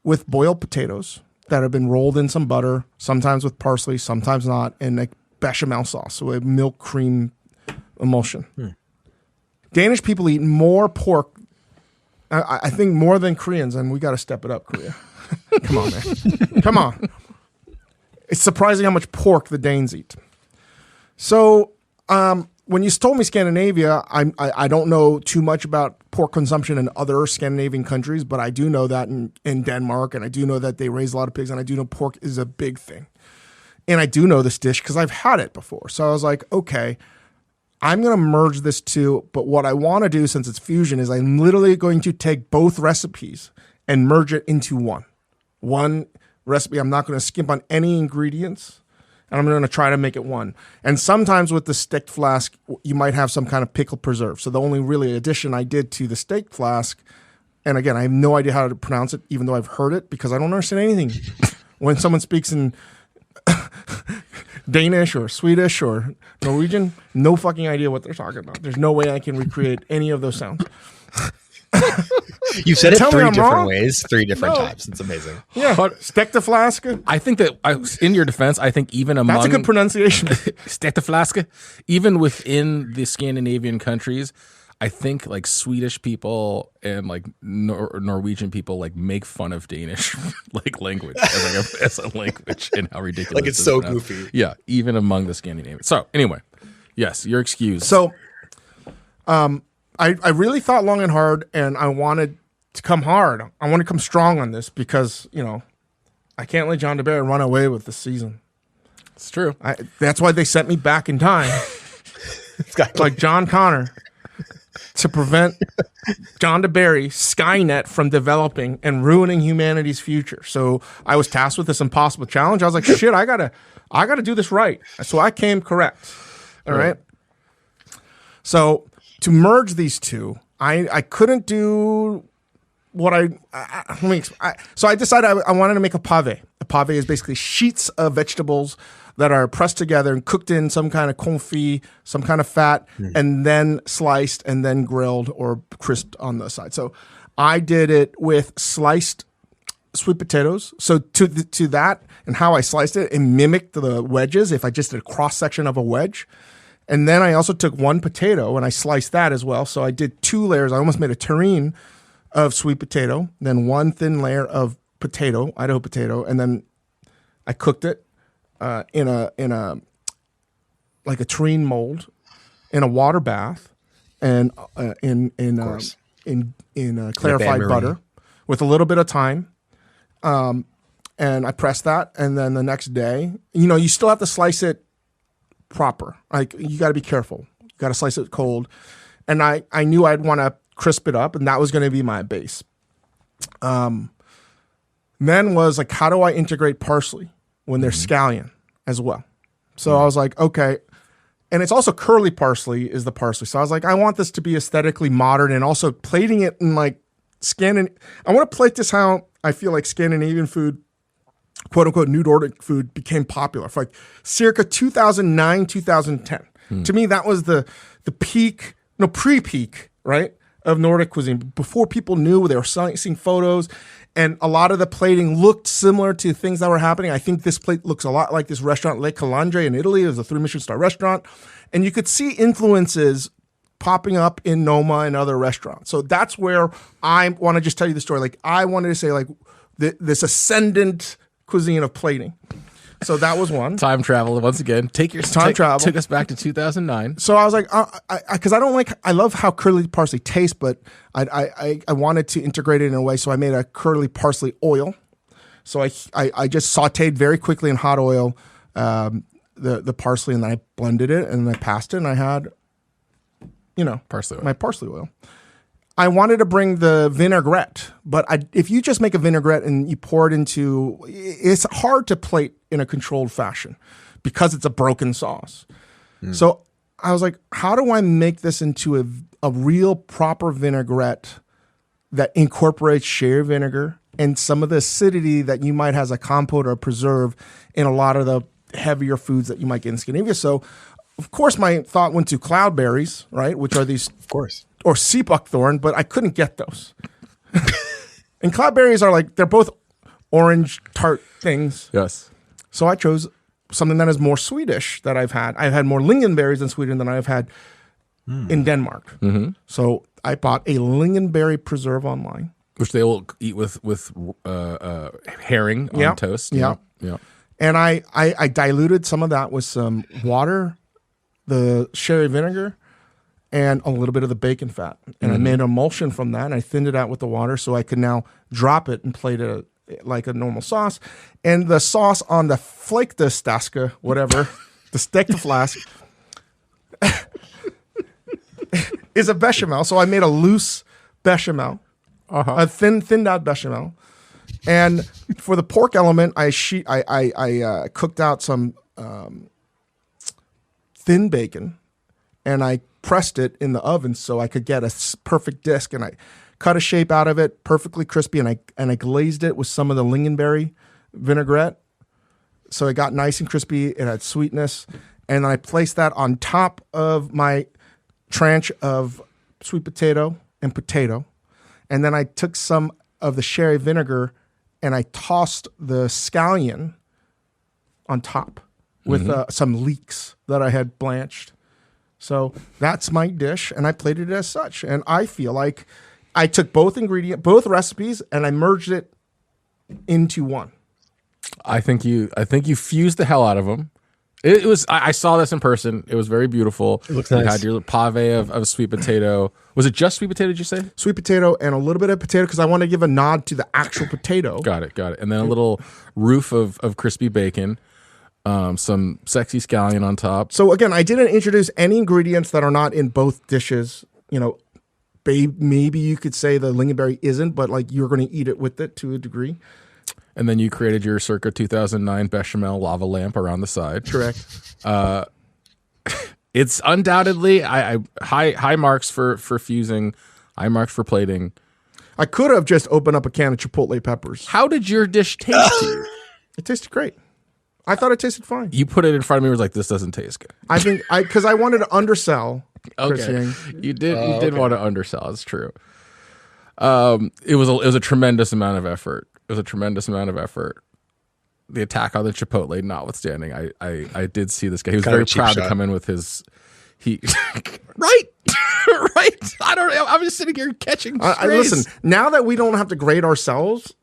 Speaker 2: with boiled potatoes that have been rolled in some butter, sometimes with parsley, sometimes not, and like bechamel sauce, so a milk cream emulsion. Danish people eat more pork, I think more than Koreans, and we got to step it up, Korea. Come on, man. Come on. It's surprising how much pork the Danes eat. So when you told me Scandinavia, I don't know too much about pork consumption in other Scandinavian countries, but I do know that in Denmark, and I do know that they raise a lot of pigs, and I do know pork is a big thing. And I do know this dish because I've had it before. So I was like, okay, I'm going to merge this two, but what I want to do, since it's fusion, is I'm literally going to take both recipes and merge it into one. One recipe, I'm not going to skimp on any ingredients, and I'm going to try to make it one. And sometimes with the stekt flæsk, you might have some kind of pickle preserve. So the only really addition I did to the stekt flæsk, and again, I have no idea how to pronounce it, even though I've heard it, because I don't understand anything. When someone speaks in Danish or Swedish or Norwegian, no fucking idea what they're talking about. There's no way I can recreate any of those sounds.
Speaker 3: You said it
Speaker 2: Tell me
Speaker 3: three
Speaker 2: I'm
Speaker 3: different
Speaker 2: wrong?
Speaker 3: ways, 3 different times. It's amazing.
Speaker 2: Yeah, stekt flæsk.
Speaker 1: I think that, in your defense, I think even among...
Speaker 2: That's a good pronunciation.
Speaker 1: Stekt flæsk, even within the Scandinavian countries, I think like Swedish people and like Norwegian people like make fun of Danish like language as a language and how ridiculous
Speaker 3: Like it's
Speaker 1: it is
Speaker 3: so
Speaker 1: now.
Speaker 3: goofy.
Speaker 1: Yeah, even among the Scandinavians. So anyway, yes, you're excused.
Speaker 2: So, I really thought long and hard, and I wanted to come hard. I want to come strong on this because, you know, I can't let John deBary run away with this season.
Speaker 1: it's true.
Speaker 2: That's why they sent me back in time, like John Connor, to prevent John deBary, Skynet, from developing and ruining humanity's future. So I was tasked with this impossible challenge. I was like, shit, I gotta do this right. So I came correct. All right. So to merge these two, I couldn't do what so I decided I wanted to make a pave. A pave is basically sheets of vegetables that are pressed together and cooked in some kind of confit, some kind of fat, and then sliced and then grilled or crisped on the side. So I did it with sliced sweet potatoes. So to that and how I sliced it, it mimicked the wedges if I just did a cross section of a wedge. And then I also took one potato and I sliced that as well. So I did 2 layers. I almost made a terrine of sweet potato, then one thin layer of potato, Idaho potato, and then I cooked it in a like a terrine mold in a water bath and in clarified butter with a little bit of thyme. And I pressed that, and then the next day, you know, you still have to slice it proper. Like, you got to be careful. You got to slice it cold. And I knew I'd want to crisp it up, and that was going to be my base. Then was like, how do I integrate parsley when they're scallion as well? So I was like, okay. And it's also curly parsley is the parsley. So I was like, I want this to be aesthetically modern and also plating it in like I want to plate this how I feel like Scandinavian food, quote unquote, New Nordic food became popular for like circa 2009, 2010. To me, that was the peak, pre-peak, right, of Nordic cuisine. Before people knew, they were seeing photos, and a lot of the plating looked similar to things that were happening. I think this plate looks a lot like this restaurant, Le Calandre in Italy. It was a 3 Michelin star restaurant. And you could see influences popping up in Noma and other restaurants. So that's where I want to just tell you the story. Like, I wanted to say, like, this ascendant cuisine of plating. So that was one.
Speaker 1: Time travel once again.
Speaker 2: Travel
Speaker 1: took us back to 2009.
Speaker 2: So I was like, because I love how curly parsley tastes, but I wanted to integrate it in a way. So I made a curly parsley oil. So I just sauteed very quickly in hot oil the parsley, and then I blended it, and I passed it, and I had,
Speaker 1: Parsley oil.
Speaker 2: my parsley oil. I wanted to bring the vinaigrette, but if you just make a vinaigrette and you pour it into, it's hard to plate in a controlled fashion because it's a broken sauce. So I was like, how do I make this into a real proper vinaigrette that incorporates sherry vinegar and some of the acidity that you might have as a compote or a preserve in a lot of the heavier foods that you might get in Scandinavia? So, of course, my thought went to cloudberries, right, which are these,
Speaker 3: Of course.
Speaker 2: or sea buckthorn, but I couldn't get those. And cloudberries are they're both orange tart things.
Speaker 1: Yes.
Speaker 2: So I chose something that is more Swedish that I've had. I've had more lingonberries in Sweden than I've had in Denmark. So I bought a lingonberry preserve online.
Speaker 1: Which they will eat with herring on toast.
Speaker 2: Yeah. And I diluted some of that with some water, the sherry vinegar, and a little bit of the bacon fat. And I made an emulsion from that, and I thinned it out with the water so I could now drop it and plate it like a normal sauce. And the sauce on the flake de staska, whatever, the steak de flask, is a bechamel. So I made a loose bechamel, a thinned out bechamel. And for the pork element, I cooked out some thin bacon, and I pressed it in the oven so I could get a perfect disc, and I cut a shape out of it, perfectly crispy, and I glazed it with some of the lingonberry vinaigrette, so it got nice and crispy. It had sweetness, and then I placed that on top of my tranche of sweet potato and potato, and then I took some of the sherry vinegar and I tossed the scallion on top with some leeks that I had blanched. So that's my dish, and I plated it as such. And I feel like I took both recipes, and I merged it into one.
Speaker 1: I think you fused the hell out of them. It was. I saw this in person. It was very beautiful.
Speaker 3: It looks
Speaker 1: you
Speaker 3: nice.
Speaker 1: had your pave of sweet potato. Was it just sweet potato? Did you say?
Speaker 2: Sweet potato and a little bit of potato because I want to give a nod to the actual potato.
Speaker 1: Got it. And then a little roof of crispy bacon. Some sexy scallion on top.
Speaker 2: So again, I didn't introduce any ingredients that are not in both dishes. Maybe you could say the lingonberry isn't, but you're going to eat it with it to a degree.
Speaker 1: And then you created your circa 2009 bechamel lava lamp around the side.
Speaker 2: Correct.
Speaker 1: It's undoubtedly I high marks for fusing, high marks for plating.
Speaker 2: I could have just opened up a can of chipotle peppers.
Speaker 1: How did your dish taste to you?
Speaker 2: It tasted great. I thought it tasted fine.
Speaker 1: You put it in front of me and was like, this doesn't taste good.
Speaker 2: I think because I wanted to undersell. Chris
Speaker 1: Okay.
Speaker 2: Yang.
Speaker 1: You did want to undersell. It's true. It was a tremendous amount of effort. The attack on the chipotle notwithstanding, I did see this guy. He was
Speaker 3: Kind of
Speaker 1: very
Speaker 3: a cheap
Speaker 1: proud to
Speaker 3: shot.
Speaker 1: come in with his right. Right. I don't know. I'm just sitting here catching strays.
Speaker 2: Listen, now that we don't have to grade ourselves,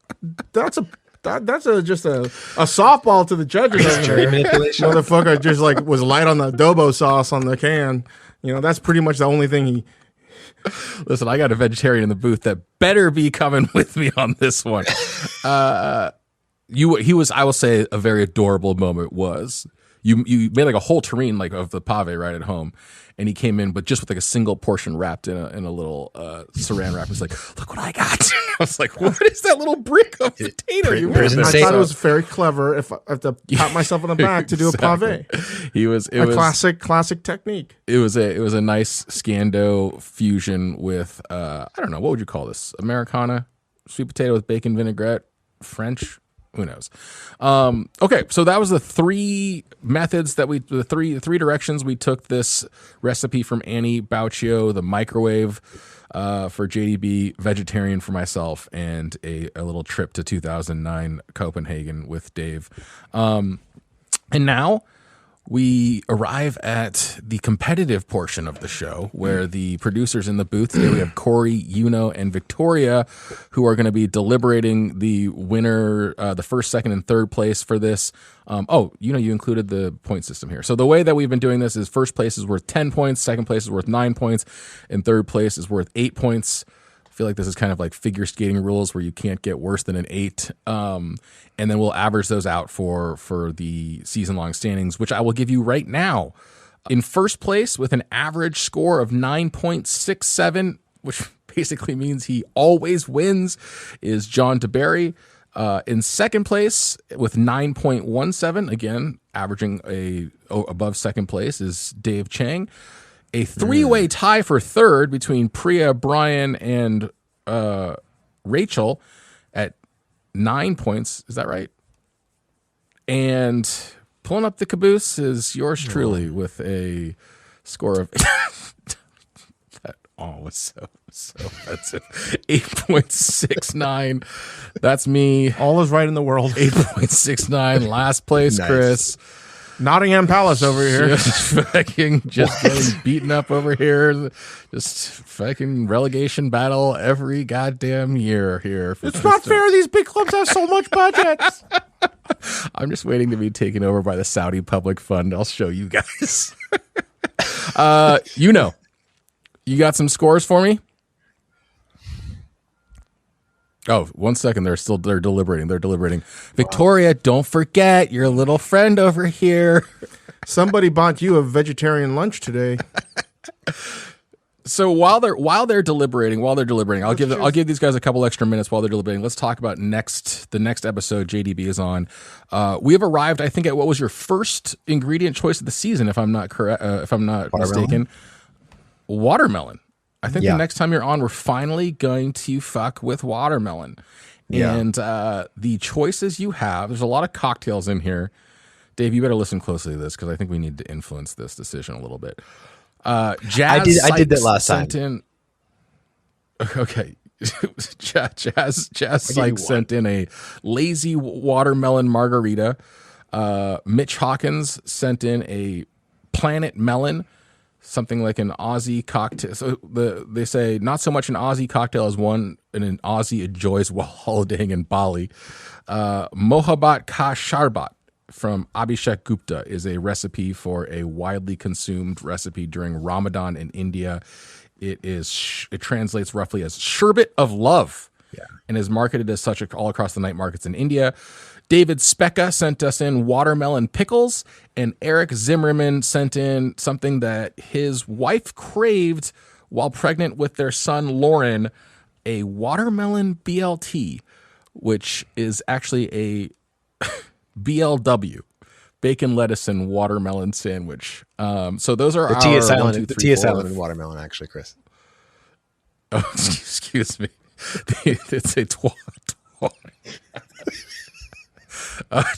Speaker 2: that's just a softball to the judges. over
Speaker 3: Cherry
Speaker 2: there.
Speaker 3: manipulation.
Speaker 2: Motherfucker just was light on the adobo sauce on the can. That's pretty much the only thing he.
Speaker 1: Listen, I got a vegetarian in the booth that better be coming with me on this one. He was, I will say, a very adorable moment was you made a whole terrine of the pave right at home, and he came in just with a single portion wrapped in a little saran wrap. He's like, "Look what I got!" I was like, "What is that little brick of potato you put in there?"
Speaker 2: I
Speaker 3: Say
Speaker 2: thought it
Speaker 3: so.
Speaker 2: was very clever. If I have to pat myself on the back to do a pave, classic technique.
Speaker 1: It was a nice Scando fusion with I don't know, what would you call this? Americana, sweet potato with bacon vinaigrette, French. Who knows? Okay, so that was the three methods the three directions we took this recipe from Annie Bauccio, the microwave for JDB, vegetarian for myself, and a little trip to 2009 Copenhagen with Dave. And now we arrive at the competitive portion of the show where the producers in the booth today, we have Corey, Yuno, and Victoria, who are going to be deliberating the winner, the first, second, and third place for this. You included the point system here. So the way that we've been doing this is first place is worth 10 points, second place is worth 9 points, and third place is worth 8 points. feel like this is kind of like figure skating rules where you can't get worse than an 8. And then we'll average those out for the season-long standings, which I will give you right now. In first place with an average score of 9.67, which basically means he always wins, is John deBary. In second place with 9.17, again, averaging above second place, is Dave Chang. A 3-way tie for third between Priya, Brian, and Rachel at 9 points. Is that right? And pulling up the caboose is yours truly with a score of that was so offensive. 8.69. That's me.
Speaker 2: All is right in the world.
Speaker 1: 8.69. Last place, nice. Chris.
Speaker 2: Nottingham Palace over here.
Speaker 1: Just getting beaten up over here. Just fucking relegation battle every goddamn year here.
Speaker 2: It's not fair. These big clubs have so much budgets.
Speaker 1: I'm just waiting to be taken over by the Saudi Public Fund. I'll show you guys. You got some scores for me? Oh, 1 second. They're deliberating. Wow. Victoria, don't forget your little friend over here.
Speaker 2: Somebody bought you a vegetarian lunch today.
Speaker 1: So while they're deliberating, I'll give these guys a couple extra minutes while they're deliberating. Let's talk about the next episode JDB is on. We have arrived, I think, at what was your first ingredient choice of the season, if I'm not mistaken. Watermelon. I think the next time you're on, we're finally going to fuck with watermelon. Yeah. And the choices you have, there's a lot of cocktails in here. Dave, you better listen closely to this because I think we need to influence this decision a little bit. Jazz
Speaker 3: I did that last time.
Speaker 1: Okay. Jazz Sykes sent in a lazy watermelon margarita. Mitch Hawkins sent in a planet melon, something like an Aussie cocktail. So they say not so much an Aussie cocktail as one an Aussie enjoys while holidaying in Bali. Mohabbat Ka Sharbat from Abhishek Gupta is a recipe for a widely consumed recipe during Ramadan in India. It translates roughly as sherbet of love, and is marketed as such all across the night markets in India. David Specka sent us in watermelon pickles, and Eric Zimmerman sent in something that his wife craved while pregnant with their son Lauren, a watermelon BLT, which is actually a BLW, bacon, lettuce, and watermelon sandwich. So those are
Speaker 3: the T is silent. The T is silent in watermelon, actually, Chris.
Speaker 1: Oh, excuse me. It's a twat.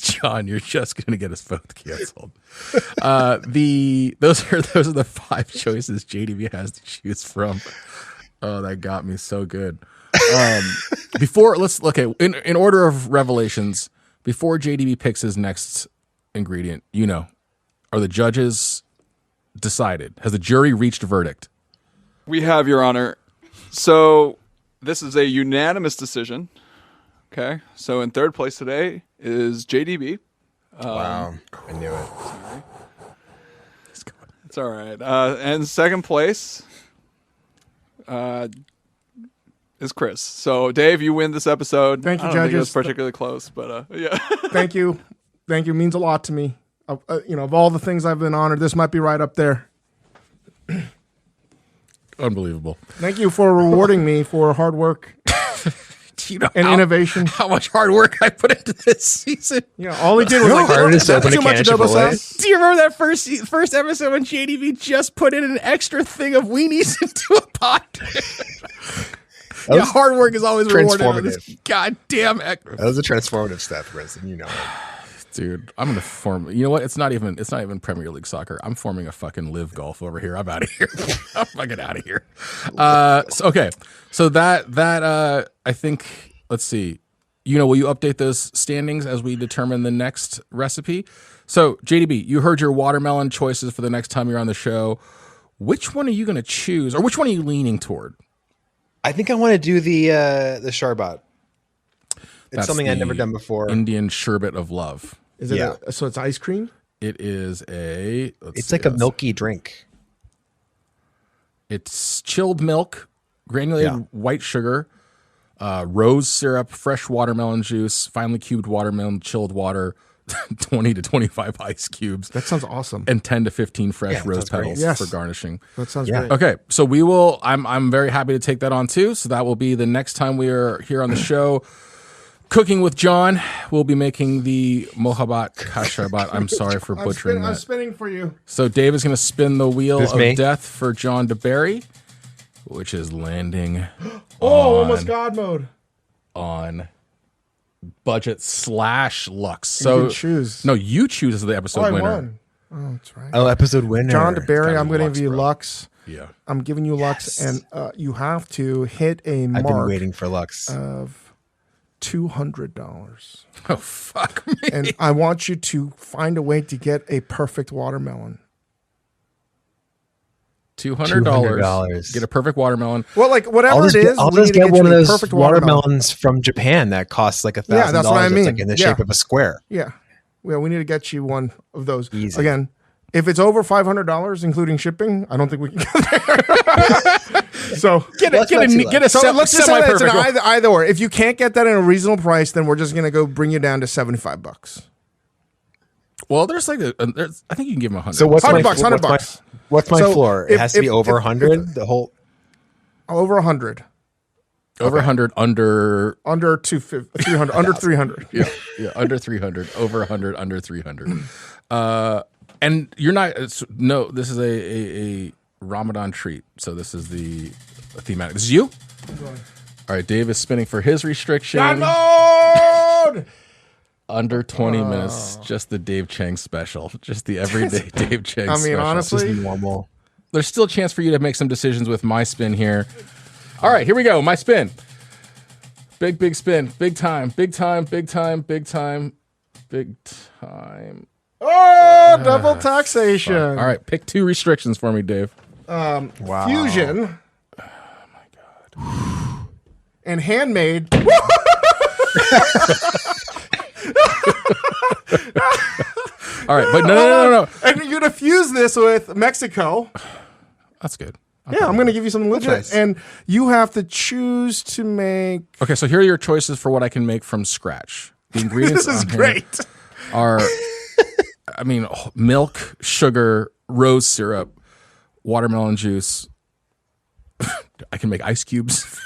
Speaker 1: John, you're just going to get us both canceled. Those are the 5 choices JDB has to choose from. Oh, that got me so good. Let's look at in order of revelations. Before JDB picks his next ingredient, are the judges decided? Has the jury reached a verdict?
Speaker 5: We have, Your Honor. So this is a unanimous decision. Okay, so in third place today is JDB.
Speaker 3: Wow, I knew it.
Speaker 5: Sorry. It's all right. And second place is Chris. So Dave, you win this episode.
Speaker 2: Thank you,
Speaker 5: I don't
Speaker 2: judges.
Speaker 5: think it was particularly close, but yeah.
Speaker 2: Thank you. Means a lot to me. Of all the things I've been honored, this might be right up there.
Speaker 1: Unbelievable.
Speaker 2: Thank you for rewarding me for hard work. Innovation.
Speaker 1: How much hard work I put into this season.
Speaker 2: All he did was
Speaker 3: too much double sauce.
Speaker 1: Do you remember that first episode when JDB just put in an extra thing of weenies into a pot? Hard work is always rewarded on this goddamn.
Speaker 3: That was a transformative step, Chris, and you know it.
Speaker 1: Dude, I'm gonna form. You know what? It's not even Premier League soccer. I'm forming a fucking live golf over here. I'm out of here. I'm fucking out of here. So that I think. Let's see. Will you update those standings as we determine the next recipe? So JDB, you heard your watermelon choices for the next time you're on the show. Which one are you gonna choose, or which one are you leaning toward?
Speaker 3: I think I want to do the Sharbat. It's something I've never done before.
Speaker 1: Indian sherbet of love.
Speaker 2: Is it so it's ice cream?
Speaker 1: It is
Speaker 3: it's like a milky drink.
Speaker 1: It's chilled milk, granulated white sugar, rose syrup, fresh watermelon juice, finely cubed watermelon, chilled water, 20 to 25 ice cubes.
Speaker 2: That sounds awesome.
Speaker 1: And 10 to 15 fresh rose
Speaker 3: sounds great.
Speaker 1: petals
Speaker 2: Yes.
Speaker 1: for garnishing.
Speaker 2: That sounds great.
Speaker 1: Okay, so we will. I'm very happy to take that on too. So that will be the next time we are here on the show. Cooking with John. We'll be making the mohabat kasharbat. I'm sorry for butchering
Speaker 2: I'm
Speaker 1: that.
Speaker 2: spinning for you.
Speaker 1: So Dave is going to spin the wheel
Speaker 3: This
Speaker 1: of
Speaker 3: me?
Speaker 1: death for John deBary, which is landing
Speaker 2: Almost God mode.
Speaker 1: on budget / Lux.
Speaker 2: You
Speaker 1: So
Speaker 2: can choose.
Speaker 1: no, you choose as the episode
Speaker 2: I
Speaker 1: winner.
Speaker 2: won. Oh, that's right.
Speaker 3: Oh, episode winner.
Speaker 2: John deBary, I'm
Speaker 1: gotta
Speaker 2: going to
Speaker 1: be
Speaker 2: give you
Speaker 1: Lux, bro.
Speaker 2: Lux.
Speaker 1: Yeah.
Speaker 2: I'm giving you Lux, and you have to hit a
Speaker 3: I've been
Speaker 2: mark
Speaker 3: waiting for Lux.
Speaker 2: of $200.
Speaker 1: Oh fuck me.
Speaker 2: And I want you to find a way to get a perfect watermelon.
Speaker 1: $200. Get a perfect watermelon.
Speaker 2: Well, like whatever it is,
Speaker 3: I'll
Speaker 2: we
Speaker 3: just
Speaker 2: need to
Speaker 3: get one of
Speaker 2: you a
Speaker 3: those
Speaker 2: perfect watermelon.
Speaker 3: watermelons from Japan that costs like $1,000.
Speaker 2: Yeah, that's what I mean.
Speaker 3: It's like in the
Speaker 2: Yeah.
Speaker 3: shape of a square.
Speaker 2: Yeah. Well, we need to get you one of those.
Speaker 3: Easy.
Speaker 2: Again, if it's over $500, including shipping, I don't think we can get there. So
Speaker 1: Get
Speaker 3: Let's not too
Speaker 1: a
Speaker 2: So let's just say that it's an
Speaker 1: semi-perfect.
Speaker 2: either or. If you can't get that at a reasonable price, then we're just gonna go bring you down to $75.
Speaker 1: Well, there's like there's, I think you can give him 100.
Speaker 3: So what's my
Speaker 2: $100, $100.
Speaker 3: What's my
Speaker 2: So
Speaker 3: floor? It
Speaker 2: if-
Speaker 3: has to be
Speaker 2: if-
Speaker 3: over
Speaker 2: if-
Speaker 3: 100. The whole
Speaker 2: Over 100,
Speaker 1: over 100, under
Speaker 2: under 250, 300, under 300.
Speaker 1: yeah, under 300, over 100, under 300. And you're not no. This is a Ramadan treat. So this is the thematic. This is you. All right, Dave is spinning for his restriction.
Speaker 2: Download!
Speaker 1: Under 20 minutes, just the Dave Chang special, just the everyday Dave Chang
Speaker 2: I mean,
Speaker 1: special.
Speaker 2: honestly,
Speaker 3: normal.
Speaker 1: There's still a chance for you to make some decisions with my spin here. All right, here we go. My spin. Big spin. Big time. Big time. Big time. Big time. Big time.
Speaker 2: Oh, double taxation.
Speaker 1: All right, pick 2 restrictions for me, Dave.
Speaker 3: Wow.
Speaker 2: Fusion. Oh my god. And handmade.
Speaker 1: All right, but no.
Speaker 2: And you're gonna fuse this with Mexico.
Speaker 1: That's good.
Speaker 2: Yeah, I'm gonna give you something legit.
Speaker 3: nice.
Speaker 2: And you have to choose to make.
Speaker 1: Okay, so here are your choices for what I can make from scratch. The ingredients
Speaker 2: This is
Speaker 1: on here
Speaker 2: great.
Speaker 1: are, I mean, milk, sugar, rose syrup, watermelon juice. I can make ice cubes.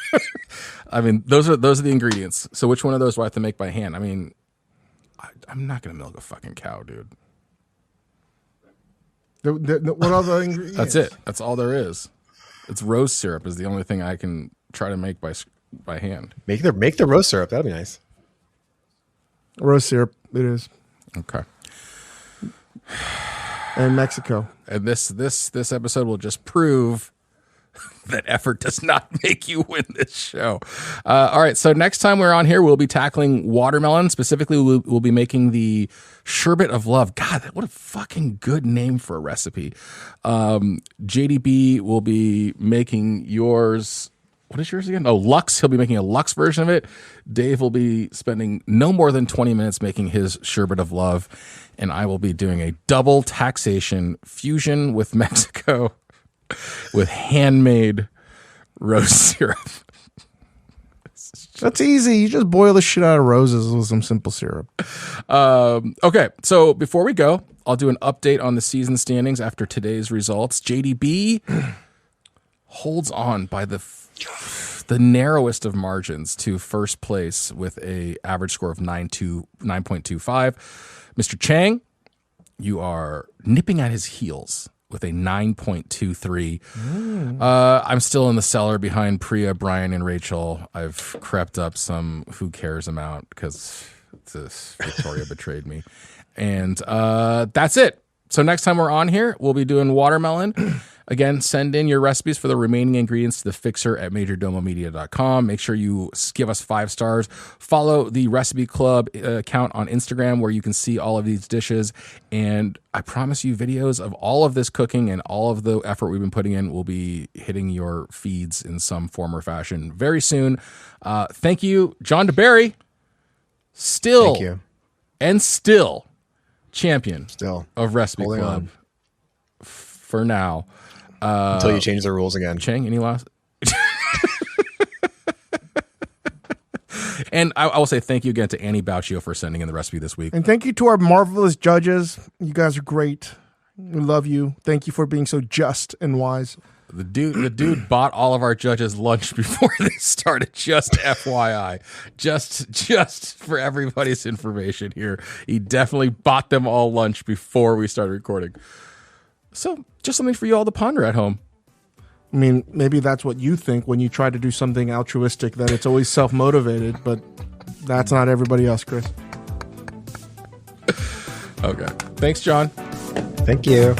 Speaker 1: I mean, those are the ingredients. So which one of those do I have to make by hand? I mean, I'm not gonna milk a fucking cow, dude.
Speaker 2: What other ingredients?
Speaker 1: That's it. That's all there is. It's rose syrup is the only thing I can try to make by hand.
Speaker 3: Make the rose syrup. That'll be nice.
Speaker 2: Rose syrup. It is.
Speaker 1: Okay.
Speaker 2: And Mexico.
Speaker 1: And this episode will just prove that effort does not make you win this show. All right, so next time we're on here, we'll be tackling watermelon. Specifically, we'll be making the sherbet of love. God, what a fucking good name for a recipe. JDB will be making yours. What is yours again? Oh, Lux. He'll be making a Lux version of it. Dave will be spending no more than 20 minutes making his sherbet of love. And I will be doing a double taxation fusion with Mexico with handmade rose syrup.
Speaker 2: That's easy. You just boil the shit out of roses with some simple syrup.
Speaker 1: Okay, so before we go, I'll do an update on the season standings after today's results. JDB holds on by the narrowest of margins to first place with a average score of 9.25. Mr. Chang, you are nipping at his heels with a 9.23. I'm still in the cellar behind Priya, Brian, and Rachel. I've crept up some who cares amount because Victoria betrayed me. And that's it. So next time we're on here, we'll be doing watermelon. Again, send in your recipes for the remaining ingredients to the fixer at majordomomedia.com. Make sure you give us 5 stars. Follow the Recipe Club account on Instagram where you can see all of these dishes. And I promise you videos of all of this cooking and all of the effort we've been putting in will be hitting your feeds in some form or fashion very soon. Thank you, John deBary.
Speaker 3: Thank you.
Speaker 1: Still champion
Speaker 3: Still
Speaker 1: of Recipe
Speaker 3: holding
Speaker 1: Club
Speaker 3: on.
Speaker 1: for now.
Speaker 3: Until you change the rules again.
Speaker 1: Chang, any last? And I will say thank you again to Annie Bauccio for sending in the recipe this week.
Speaker 2: And thank you to our marvelous judges. You guys are great. We love you. Thank you for being so just and wise.
Speaker 1: The dude bought all of our judges lunch before they started. Just FYI, just for everybody's information here, he definitely bought them all lunch before we started recording. So, just something for you all to ponder at home.
Speaker 2: I mean, maybe that's what you think when you try to do something altruistic, that it's always self-motivated, but that's not everybody else, Chris.
Speaker 1: Okay. Thanks, John.
Speaker 3: Thank you.